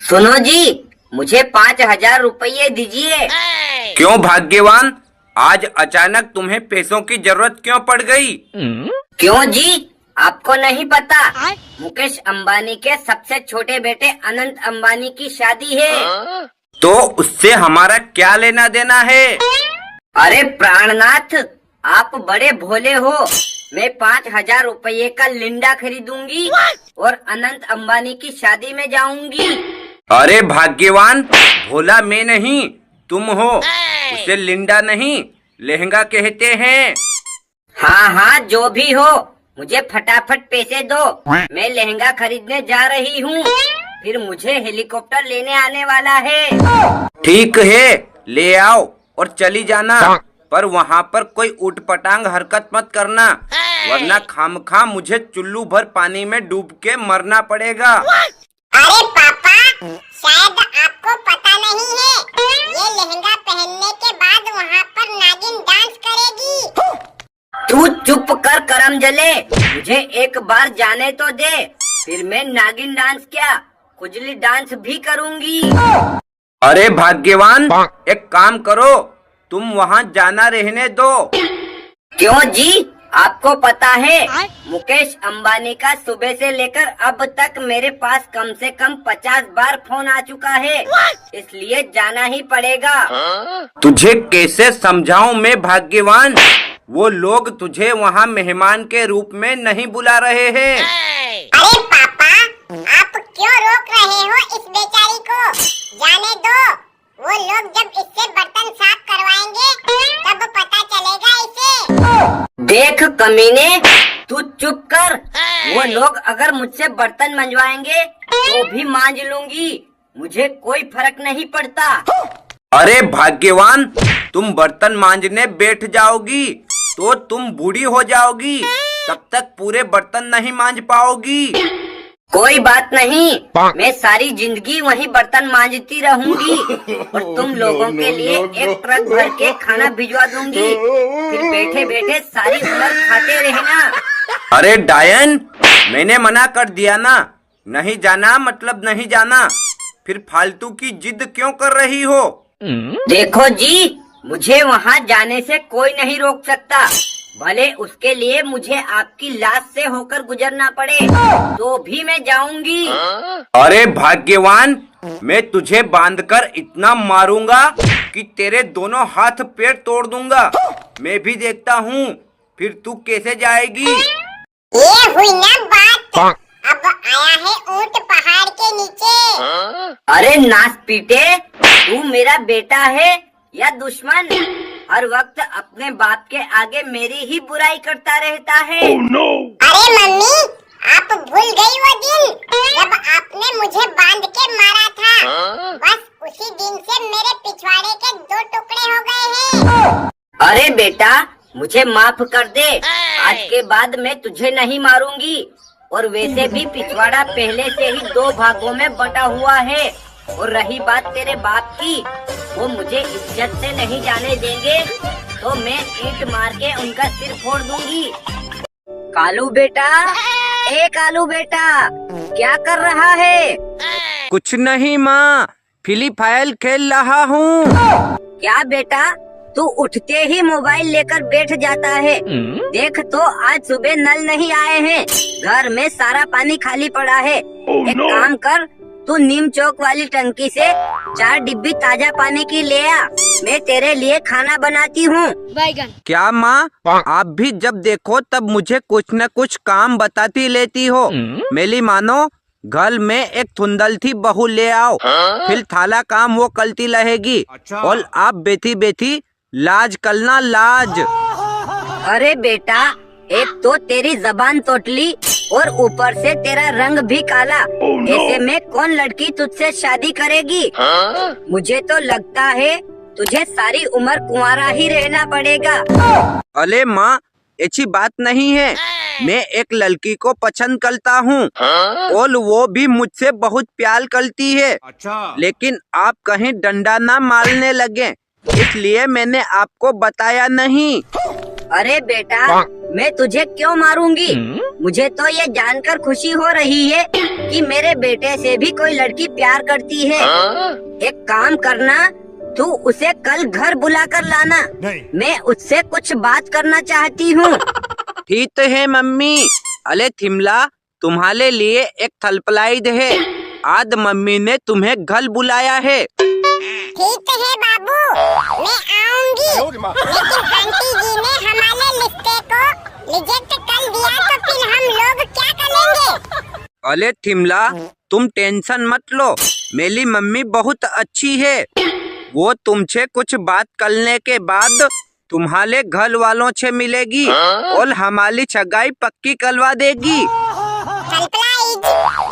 सुनो जी, मुझे 5,000 रुपये दीजिए। क्यों भाग्यवान, आज अचानक तुम्हें पैसों की जरूरत क्यों पड़ गई? क्यों जी, आपको नहीं पता? मुकेश अंबानी के सबसे छोटे बेटे अनंत अंबानी की शादी है। तो उससे हमारा क्या लेना देना है? अरे प्राणनाथ, आप बड़े भोले हो। मैं 5,000 रुपये का लिंडा खरीदूंगी और अनंत अंबानी की शादी में जाऊंगी। अरे भाग्यवान, भोला मैं नहीं तुम हो। उसे लिंडा नहीं लहंगा कहते हैं। हाँ हाँ, जो भी हो, मुझे फटाफट पैसे दो। मैं लहंगा खरीदने जा रही हूँ, फिर मुझे हेलीकॉप्टर लेने आने वाला है। ठीक है, ले आओ और चली जाना, पर वहाँ पर कोई उटपटांग हरकत मत करना, वरना खामखा मुझे चुल्लू भर पानी में डूब के मरना पड़ेगा। अरे पापा, शायद आपको पता नहीं है, ये लहंगा पहनने के बाद वहाँ पर नागिन डांस करेगी। तू चुप कर करम जले, मुझे एक बार जाने तो दे, फिर मैं नागिन डांस क्या, खुजली डांस भी करूँगी। अरे भाग्यवान, एक काम करो, तुम वहाँ जाना रहने दो। क्यों जी, आपको पता है मुकेश अंबानी का सुबह से लेकर अब तक मेरे पास कम से कम 50 बार फोन आ चुका है, इसलिए जाना ही पड़ेगा। तुझे कैसे समझाऊं मैं भाग्यवान, वो लोग तुझे वहाँ मेहमान के रूप में नहीं बुला रहे हैं। अरे पापा, आप क्यों रोक रहे हो इस बेचारी को? जाने दो, वो लोग जब इससे बर्तन साफ करवाएंगे तब पता चलेगा इसे। देख कमीने, तू चुप कर। वो लोग अगर मुझसे बर्तन मंजवाएंगे तो भी मांज लूंगी, मुझे कोई फर्क नहीं पड़ता। अरे भाग्यवान, तुम बर्तन मांजने बैठ जाओगी तो तुम बूढ़ी हो जाओगी, तब तक पूरे बर्तन नहीं मांज पाओगी। कोई बात नहीं, मैं सारी जिंदगी वही बर्तन मांजती रहूंगी और तुम लोगों के लिए एक ट्रक भर के खाना भिजवा दूंगी, फिर बैठे बैठे सारी उम्र खाते रहना। अरे डायन, मैंने मना कर दिया ना, नहीं जाना मतलब नहीं जाना, फिर फालतू की जिद क्यों कर रही हो? देखो जी, मुझे वहाँ जाने से कोई नहीं रोक सकता, भले उसके लिए मुझे आपकी लाश से होकर गुजरना पड़े तो भी मैं जाऊंगी। अरे भाग्यवान, मैं तुझे बांधकर इतना मारूंगा कि तेरे दोनों हाथ पैर तोड़ दूंगा। मैं भी देखता हूँ फिर तू कैसे जाएगी। ये हुई ना बात, अब आया है ऊंट पहाड़ के नीचे। अरे नास पीटे, तू मेरा बेटा है या दुश्मन? हर वक्त अपने बाप के आगे मेरी ही बुराई करता रहता है। अरे मम्मी, आप भूल गई वो दिन जब आपने मुझे बांध के मारा था? बस उसी दिन से मेरे पिछवाड़े के 2 टुकड़े हो गए हैं। अरे बेटा, मुझे माफ कर दे, आज के बाद मैं तुझे नहीं मारूंगी, और वैसे भी पिछवाड़ा पहले से ही 2 भागों में बटा हुआ है। और रही बात तेरे बाप की, वो मुझे इज्जत से नहीं जाने देंगे तो मैं ईंट मार के उनका सिर फोड़ दूंगी। कालू बेटा, ए कालू बेटा, क्या कर रहा है? कुछ नहीं माँ, फ्री फायर खेल रहा हूँ। क्या बेटा, तू उठते ही मोबाइल लेकर बैठ जाता है? देख तो आज सुबह नल नहीं आए हैं, घर में सारा पानी खाली पड़ा है। एक काम कर, तू नीम चौक वाली टंकी से 4 डिब्बी ताजा पानी की ले आ, मैं तेरे लिए खाना बनाती हूँ। क्या माँ, आप भी जब देखो तब मुझे कुछ न कुछ काम बताती लेती हो। मेरी मानो, घर में एक धुंधल थी बहू ले आओ, फिर थाला काम वो करती रहेगी। और आप बैठी बैठी लाज करना, लाज। अरे बेटा, एक तो तेरी जबान तोतली और ऊपर से तेरा रंग भी काला, ऐसे में कौन लड़की तुझसे शादी करेगी? मुझे तो लगता है तुझे सारी उम्र कुंवारा ही रहना पड़ेगा। अरे माँ, ऐसी बात नहीं है, मैं एक लड़की को पसंद करता हूँ और वो भी मुझसे बहुत प्यार करती है। लेकिन आप कहीं डंडा ना मारने लगे, इसलिए मैंने आपको बताया नहीं। अरे बेटा, मैं तुझे क्यों मारूंगी? मुझे तो ये जानकर खुशी हो रही है कि मेरे बेटे से भी कोई लड़की प्यार करती है। एक काम करना, तू उसे कल घर बुला कर लाना। मैं उससे कुछ बात करना चाहती हूँ। ठीक है मम्मी। अले थिमला, तुम्हारे लिए एक थलपलाइद है। आज मम्मी ने तुम्हें घर बुलाया है। ठीक है बाबू, मैं आऊंगी। लेकिन आंटी जी ने हमारे रिश्ते को रिजेक्ट कर दिया तो फिर हम लोग क्या करेंगे? अले थिमला, तुम टेंशन मत लो। मेरी मम्मी बहुत अच्छी है। वो तुमसे कुछ बात करने के बाद तुम्हारे घर वालों से मिलेगी और हमारी सगाई पक्की करवा देगी। थलपलाइद,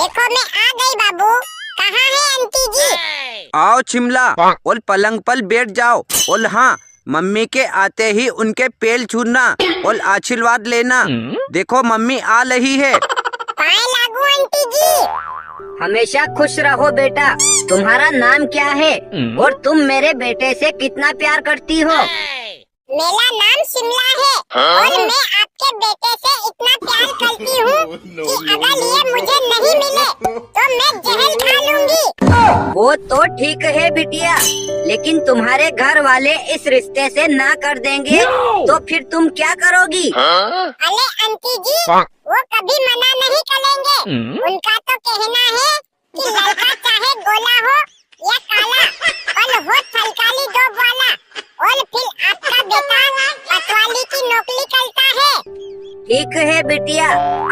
देखो मैं आ गई बाबू। कहाँ है आंटी जी? आओ शिमला और पलंग पर बैठ जाओ। और हाँ, मम्मी के आते ही उनके पैर छूना और आशीर्वाद लेना। देखो मम्मी आ रही है। पाए लागू आंटी जी। हमेशा खुश रहो बेटा। तुम्हारा नाम क्या है और तुम मेरे बेटे से कितना प्यार करती हो? मेरा नाम शिमला है और मैं आपके बेटे से इतना प्यार करती हूँ कि अगर ये मुझे नहीं मिले तो मैं जहर खा लूंगी। वो तो ठीक है बिटिया, लेकिन तुम्हारे घर वाले इस रिश्ते से ना कर देंगे तो फिर तुम क्या करोगी? अरे आंटी जी, वो कभी मना नहीं करेंगे। उनका तो कहना है कि लड़का चाहे गोला हो या काला, पर हो थलकाली दो वाला। और फिर आपका बेटा पटवारी की नौकरी करता है। ठीक है बिटिया,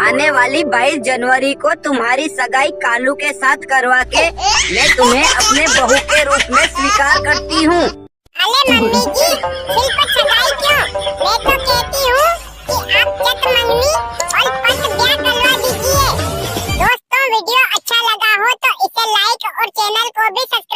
आने वाली 22 जनवरी को तुम्हारी सगाई कालू के साथ करवा के मैं तुम्हें अपने बहू के रूप में स्वीकार करती हूँ। अरे मम्मी जी, सिर्फ सगाई क्यों? मैं तो कहती हूँ कि आप चट मंगनी और पट ब्याह करवा दीजिए। दोस्तों, वीडियो अच्छा लगा हो तो इसे लाइक और चैनल को भी सब्सक्राइब